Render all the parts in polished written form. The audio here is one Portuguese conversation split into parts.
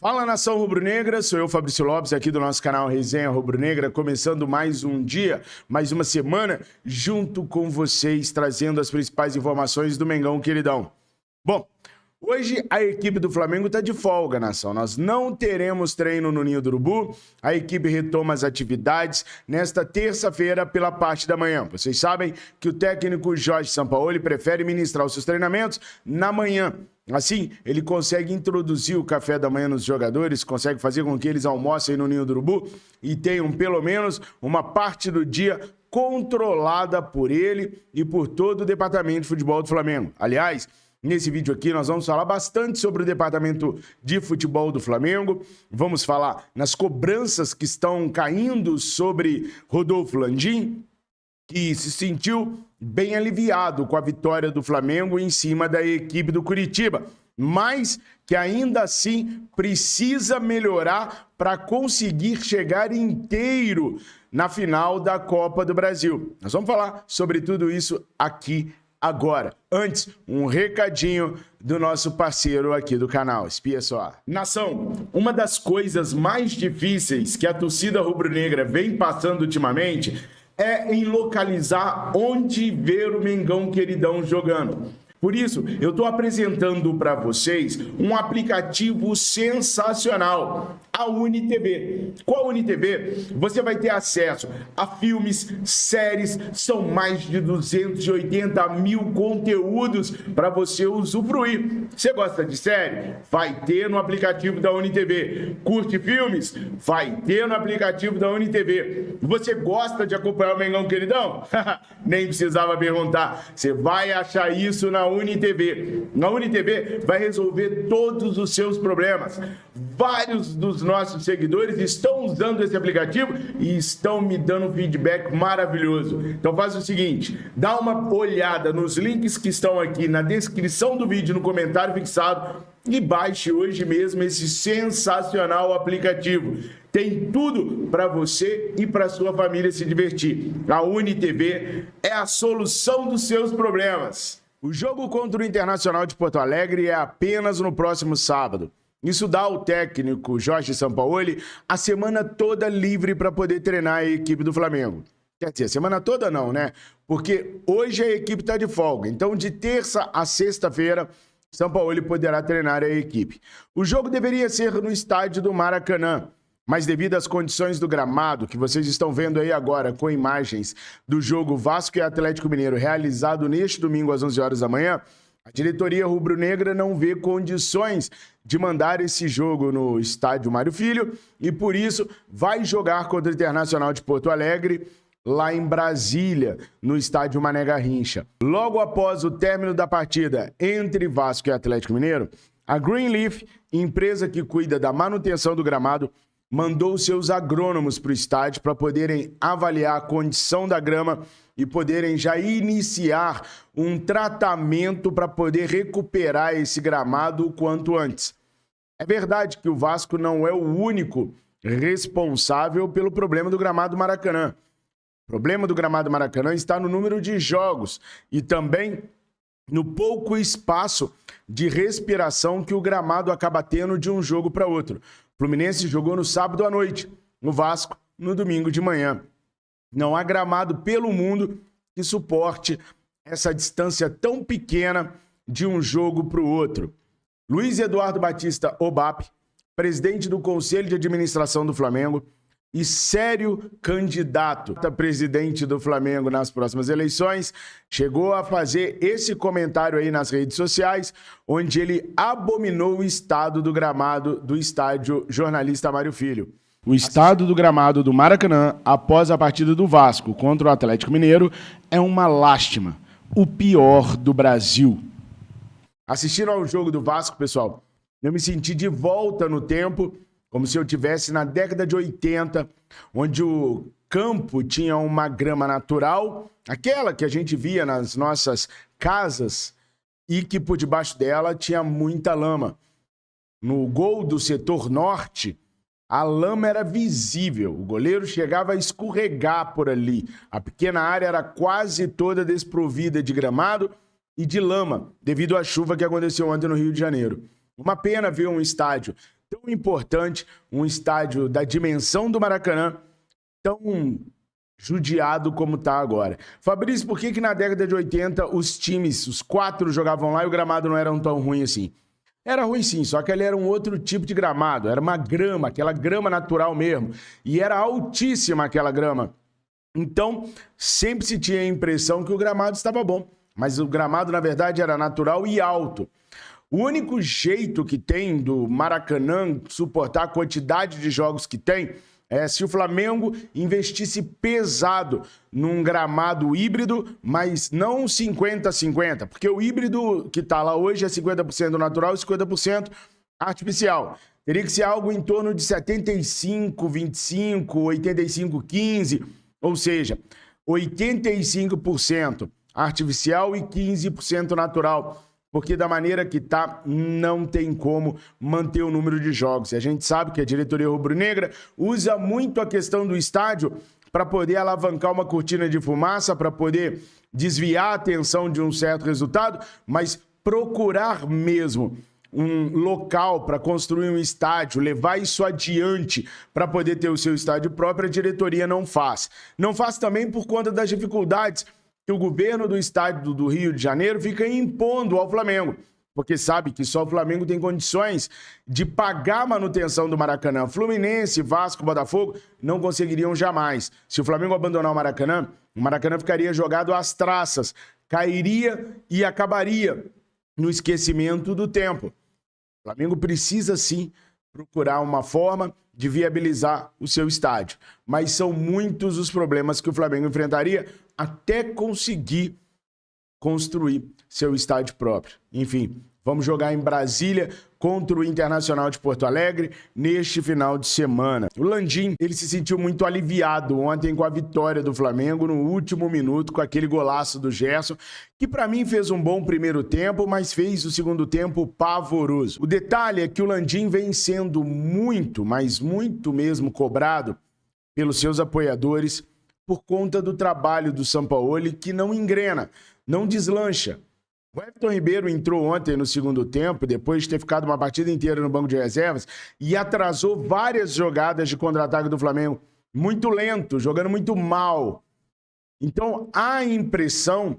Fala, nação rubro-negra, sou eu, Fabrício Lopes, aqui do nosso canal Resenha Rubro-Negra, começando mais um dia, mais uma semana, junto com vocês, trazendo as principais informações do Mengão queridão. Bom, hoje a equipe do Flamengo está de folga, nação. Nós não teremos treino no Ninho do Urubu, a equipe retoma as atividades nesta terça-feira pela parte da manhã. Vocês sabem que o técnico Jorge Sampaoli prefere ministrar os seus treinamentos na manhã. Assim, ele consegue introduzir o café da manhã nos jogadores, consegue fazer com que eles almocem no Ninho do Urubu e tenham pelo menos uma parte do dia controlada por ele e por todo o departamento de futebol do Flamengo. Aliás, nesse vídeo aqui nós vamos falar bastante sobre o departamento de futebol do Flamengo, vamos falar nas cobranças que estão caindo sobre Rodolfo Landim, que se sentiu bem aliviado com a vitória do Flamengo em cima da equipe do Curitiba, mas que ainda assim precisa melhorar para conseguir chegar inteiro na final da Copa do Brasil. Nós vamos falar sobre tudo isso aqui agora. Antes, um recadinho do nosso parceiro aqui do canal, espia só. Nação, uma das coisas mais difíceis que a torcida rubro-negra vem passando ultimamente é em localizar onde ver o Mengão queridão jogando. Por isso, eu estou apresentando para vocês um aplicativo sensacional, a UniTV. Com a UniTV, você vai ter acesso a filmes, séries, são mais de 280 mil conteúdos para você usufruir. Você gosta de série? Vai ter no aplicativo da UniTV. Curte filmes? Vai ter no aplicativo da UniTV. Você gosta de acompanhar o Mengão queridão? Nem precisava perguntar. Você vai achar isso na UniTV. Na UniTV vai resolver todos os seus problemas. Vários dos nossos seguidores estão usando esse aplicativo e estão me dando um feedback maravilhoso. Então faz o seguinte, dá uma olhada nos links que estão aqui na descrição do vídeo, no comentário fixado, e baixe hoje mesmo esse sensacional aplicativo. Tem tudo para você e para sua família se divertir. A UniTV é a solução dos seus problemas. O jogo contra o Internacional de Porto Alegre é apenas no próximo sábado. Isso dá ao técnico Jorge Sampaoli a semana toda livre para poder treinar a equipe do Flamengo. Quer dizer, semana toda não, né? Porque hoje a equipe está de folga. Então, de terça a sexta-feira, Sampaoli poderá treinar a equipe. O jogo deveria ser no estádio do Maracanã, mas devido às condições do gramado, que vocês estão vendo aí agora com imagens do jogo Vasco e Atlético Mineiro realizado neste domingo às 11 horas da manhã, a diretoria rubro-negra não vê condições de mandar esse jogo no estádio Mário Filho e, por isso, vai jogar contra o Internacional de Porto Alegre lá em Brasília, no estádio Mané Garrincha. Logo após o término da partida entre Vasco e Atlético Mineiro, a Greenleaf, empresa que cuida da manutenção do gramado, mandou seus agrônomos para o estádio para poderem avaliar a condição da grama e poderem já iniciar um tratamento para poder recuperar esse gramado o quanto antes. É verdade que o Vasco não é o único responsável pelo problema do gramado Maracanã. O problema do gramado Maracanã está no número de jogos e também no pouco espaço de respiração que o gramado acaba tendo de um jogo para outro. O Fluminense jogou no sábado à noite, o Vasco no domingo de manhã. Não há gramado pelo mundo que suporte essa distância tão pequena de um jogo para o outro. Luiz Eduardo Batista Obap, presidente do Conselho de Administração do Flamengo e sério candidato a presidente do Flamengo nas próximas eleições, chegou a fazer esse comentário aí nas redes sociais, onde ele abominou o estado do gramado do estádio Jornalista Mário Filho. O estado do gramado do Maracanã, após a partida do Vasco contra o Atlético Mineiro, é uma lástima. O pior do Brasil. Assistindo ao jogo do Vasco, pessoal, eu me senti de volta no tempo, como se eu estivesse na década de 80, onde o campo tinha uma grama natural, aquela que a gente via nas nossas casas, e que por debaixo dela tinha muita lama. No gol do setor norte, a lama era visível, o goleiro chegava a escorregar por ali. A pequena área era quase toda desprovida de gramado e de lama, devido à chuva que aconteceu ontem no Rio de Janeiro. Uma pena ver um estádio tão importante, um estádio da dimensão do Maracanã, tão judiado como está agora. Fabrício, por que na década de 80 os times, os 4 jogavam lá e o gramado não era tão ruim assim? Era ruim sim, só que ele era um outro tipo de gramado, era uma grama, aquela grama natural mesmo, e era altíssima aquela grama. Então, sempre se tinha a impressão que o gramado estava bom, mas o gramado, na verdade, era natural e alto. O único jeito que tem do Maracanã suportar a quantidade de jogos que tem é se o Flamengo investisse pesado num gramado híbrido, mas não 50-50, porque o híbrido que está lá hoje é 50% natural e 50% artificial. Teria que ser algo em torno de 75-25, 85-15, ou seja, 85% artificial e 15% natural, porque da maneira que tá, não tem como manter o número de jogos. E a gente sabe que a diretoria rubro-negra usa muito a questão do estádio para poder alavancar uma cortina de fumaça, para poder desviar a atenção de um certo resultado, mas procurar mesmo um local para construir um estádio, levar isso adiante para poder ter o seu estádio próprio, a diretoria não faz. Não faz também por conta das dificuldades que o governo do estado do Rio de Janeiro fica impondo ao Flamengo, porque sabe que só o Flamengo tem condições de pagar a manutenção do Maracanã. Fluminense, Vasco, Botafogo não conseguiriam jamais. Se o Flamengo abandonar o Maracanã ficaria jogado às traças, cairia e acabaria no esquecimento do tempo. O Flamengo precisa sim procurar uma forma de viabilizar o seu estádio, mas são muitos os problemas que o Flamengo enfrentaria até conseguir construir seu estádio próprio. Enfim, vamos jogar em Brasília contra o Internacional de Porto Alegre neste final de semana. O Landim, ele se sentiu muito aliviado ontem com a vitória do Flamengo no último minuto, com aquele golaço do Gerson, que para mim fez um bom primeiro tempo, mas fez o segundo tempo pavoroso. O detalhe é que o Landim vem sendo muito, mas muito mesmo cobrado pelos seus apoiadores por conta do trabalho do Sampaoli, que não engrena, não deslancha. O Everton Ribeiro entrou ontem no segundo tempo, depois de ter ficado uma partida inteira no banco de reservas, e atrasou várias jogadas de contra-ataque do Flamengo. Muito lento, jogando muito mal. Então, há a impressão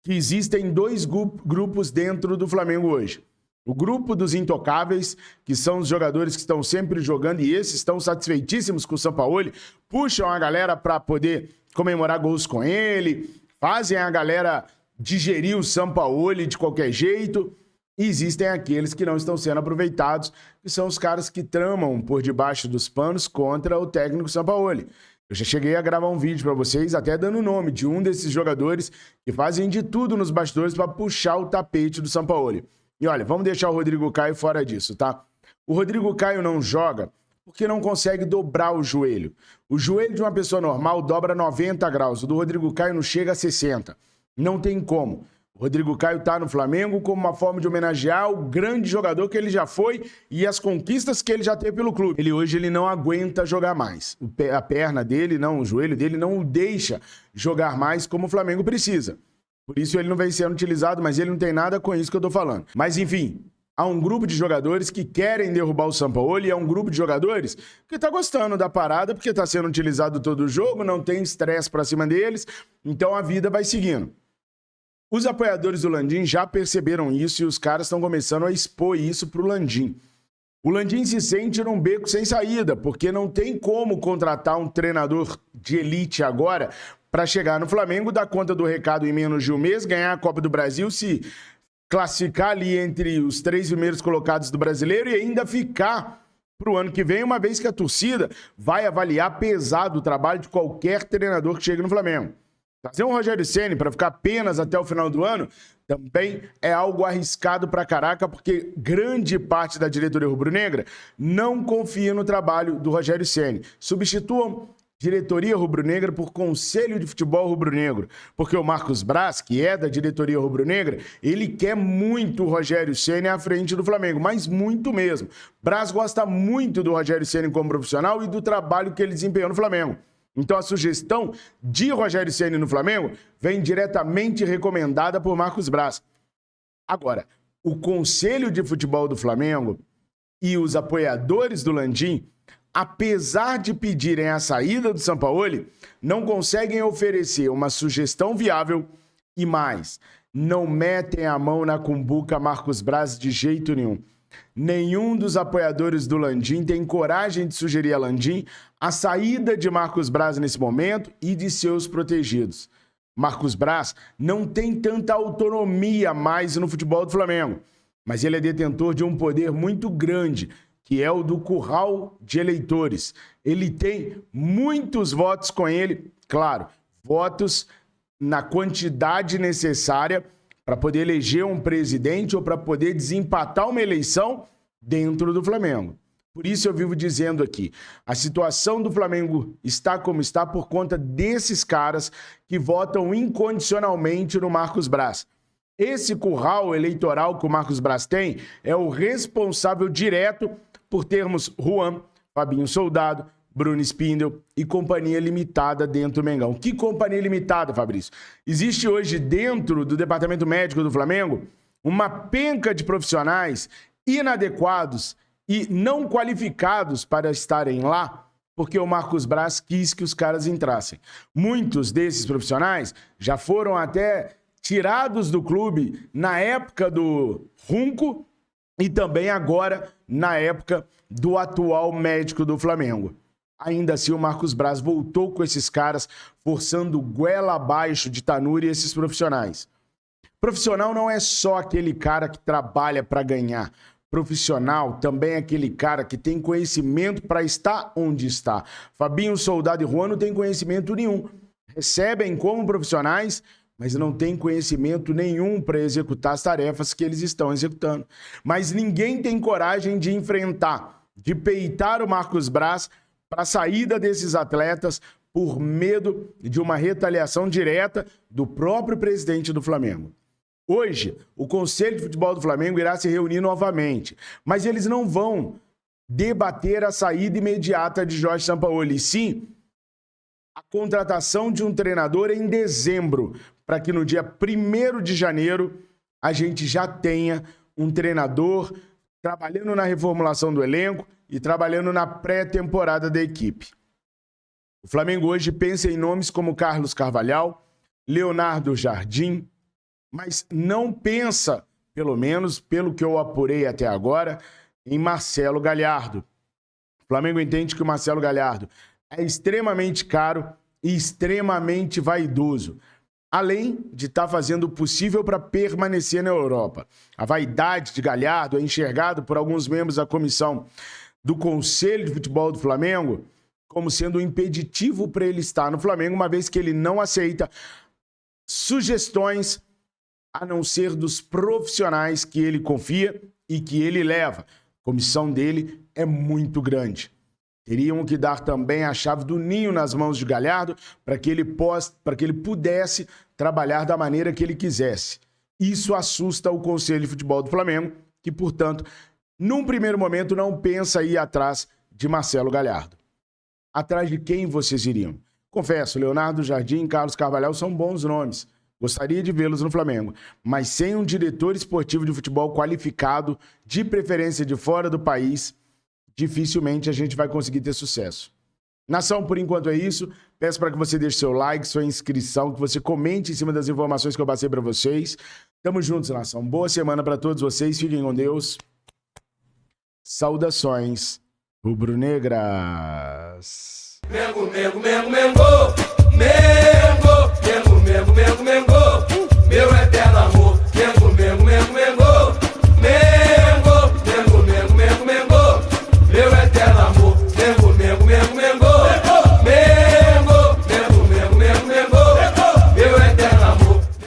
que existem 2 grupos dentro do Flamengo hoje. O grupo dos intocáveis, que são os jogadores que estão sempre jogando, e esses estão satisfeitíssimos com o Sampaoli, puxam a galera para poder comemorar gols com ele, fazem a galera digerir o Sampaoli de qualquer jeito. E existem aqueles que não estão sendo aproveitados, que são os caras que tramam por debaixo dos panos contra o técnico Sampaoli. Eu já cheguei a gravar um vídeo para vocês, até dando o nome de um desses jogadores que fazem de tudo nos bastidores para puxar o tapete do Sampaoli. E olha, vamos deixar o Rodrigo Caio fora disso, tá? O Rodrigo Caio não joga porque não consegue dobrar o joelho. O joelho de uma pessoa normal dobra 90 graus, o do Rodrigo Caio não chega a 60. Não tem como. O Rodrigo Caio tá no Flamengo como uma forma de homenagear o grande jogador que ele já foi e as conquistas que ele já teve pelo clube. Ele não aguenta jogar mais. A perna dele, não, o joelho dele não o deixa jogar mais como o Flamengo precisa. Por isso ele não vem sendo utilizado, mas ele não tem nada com isso que eu tô falando. Mas enfim, há um grupo de jogadores que querem derrubar o Sampaoli, e é um grupo de jogadores que tá gostando da parada, porque tá sendo utilizado todo o jogo, não tem estresse pra cima deles, então a vida vai seguindo. Os apoiadores do Landim já perceberam isso e os caras estão começando a expor isso pro Landim. O Landim se sente num beco sem saída, porque não tem como contratar um treinador de elite agora para chegar no Flamengo, dar conta do recado em menos de um mês, ganhar a Copa do Brasil, se classificar ali entre os 3 primeiros colocados do Brasileiro e ainda ficar para o ano que vem, uma vez que a torcida vai avaliar pesado o trabalho de qualquer treinador que chegue no Flamengo. Trazer um Rogério Ceni para ficar apenas até o final do ano também é algo arriscado pra caraca, porque grande parte da diretoria rubro-negra não confia no trabalho do Rogério Ceni. Substituam diretoria rubro-negra por conselho de futebol rubro-negro, porque o Marcos Braz, que é da diretoria rubro-negra, ele quer muito o Rogério Ceni à frente do Flamengo, mas muito mesmo. Braz gosta muito do Rogério Ceni como profissional e do trabalho que ele desempenhou no Flamengo. Então a sugestão de Rogério Ceni no Flamengo vem diretamente recomendada por Marcos Braz. Agora, o conselho de futebol do Flamengo e os apoiadores do Landim, apesar de pedirem a saída do Sampaoli, não conseguem oferecer uma sugestão viável e mais, não metem a mão na cumbuca Marcos Braz de jeito nenhum. Nenhum dos apoiadores do Landim tem coragem de sugerir a Landim a saída de Marcos Braz nesse momento e de seus protegidos. Marcos Braz não tem tanta autonomia mais no futebol do Flamengo, mas ele é detentor de um poder muito grande, que é o do curral de eleitores. Ele tem muitos votos com ele, claro, votos na quantidade necessária para poder eleger um presidente ou para poder desempatar uma eleição dentro do Flamengo. Por isso eu vivo dizendo aqui, a situação do Flamengo está como está por conta desses caras que votam incondicionalmente no Marcos Braz. Esse curral eleitoral que o Marcos Braz tem é o responsável direto por termos Juan, Fabinho Soldado, Bruno Spindel e companhia limitada dentro do Mengão. Que companhia limitada, Fabrício? Existe hoje dentro do departamento médico do Flamengo uma penca de profissionais inadequados e não qualificados para estarem lá, porque o Marcos Braz quis que os caras entrassem. Muitos desses profissionais já foram até tirados do clube na época do Runco e também agora na época do atual médico do Flamengo. Ainda assim, o Marcos Braz voltou com esses caras, forçando goela abaixo de Tanuri e esses profissionais. Profissional não é só aquele cara que trabalha para ganhar. Profissional também é aquele cara que tem conhecimento para estar onde está. Fabinho, Soldado e Juan não têm conhecimento nenhum. Recebem como profissionais, mas não têm conhecimento nenhum para executar as tarefas que eles estão executando. Mas ninguém tem coragem de enfrentar, de peitar o Marcos Braz para a saída desses atletas por medo de uma retaliação direta do próprio presidente do Flamengo. Hoje, o Conselho de Futebol do Flamengo irá se reunir novamente, mas eles não vão debater a saída imediata de Jorge Sampaoli, sim a contratação de um treinador em dezembro, para que no dia 1º de janeiro a gente já tenha um treinador trabalhando na reformulação do elenco e trabalhando na pré-temporada da equipe. O Flamengo hoje pensa em nomes como Carlos Carvalhal, Leonardo Jardim, mas não pensa, pelo menos pelo que eu apurei até agora, em Marcelo Galhardo. O Flamengo entende que o Marcelo Galhardo é extremamente caro e extremamente vaidoso, além de estar fazendo o possível para permanecer na Europa. A vaidade de Galhardo é enxergado por alguns membros da comissão do Conselho de Futebol do Flamengo como sendo um impeditivo para ele estar no Flamengo, uma vez que ele não aceita sugestões a não ser dos profissionais que ele confia e que ele leva. A comissão dele é muito grande. Teriam que dar também a chave do ninho nas mãos de Galhardo para que ele pudesse trabalhar da maneira que ele quisesse. Isso assusta o Conselho de Futebol do Flamengo, que, portanto, num primeiro momento não pensa ir atrás de Marcelo Galhardo. Atrás de quem vocês iriam? Confesso, Leonardo Jardim e Carlos Carvalhal são bons nomes. Gostaria de vê-los no Flamengo, mas sem um diretor esportivo de futebol qualificado, de preferência de fora do país, dificilmente a gente vai conseguir ter sucesso. Nação, por enquanto é isso. Peço para que você deixe seu like, sua inscrição, que você comente em cima das informações que eu passei para vocês. Tamo juntos, nação. Boa semana para todos vocês. Fiquem com Deus. Saudações rubro-negras. Mengo, mengo, mengo, mengo, mengo.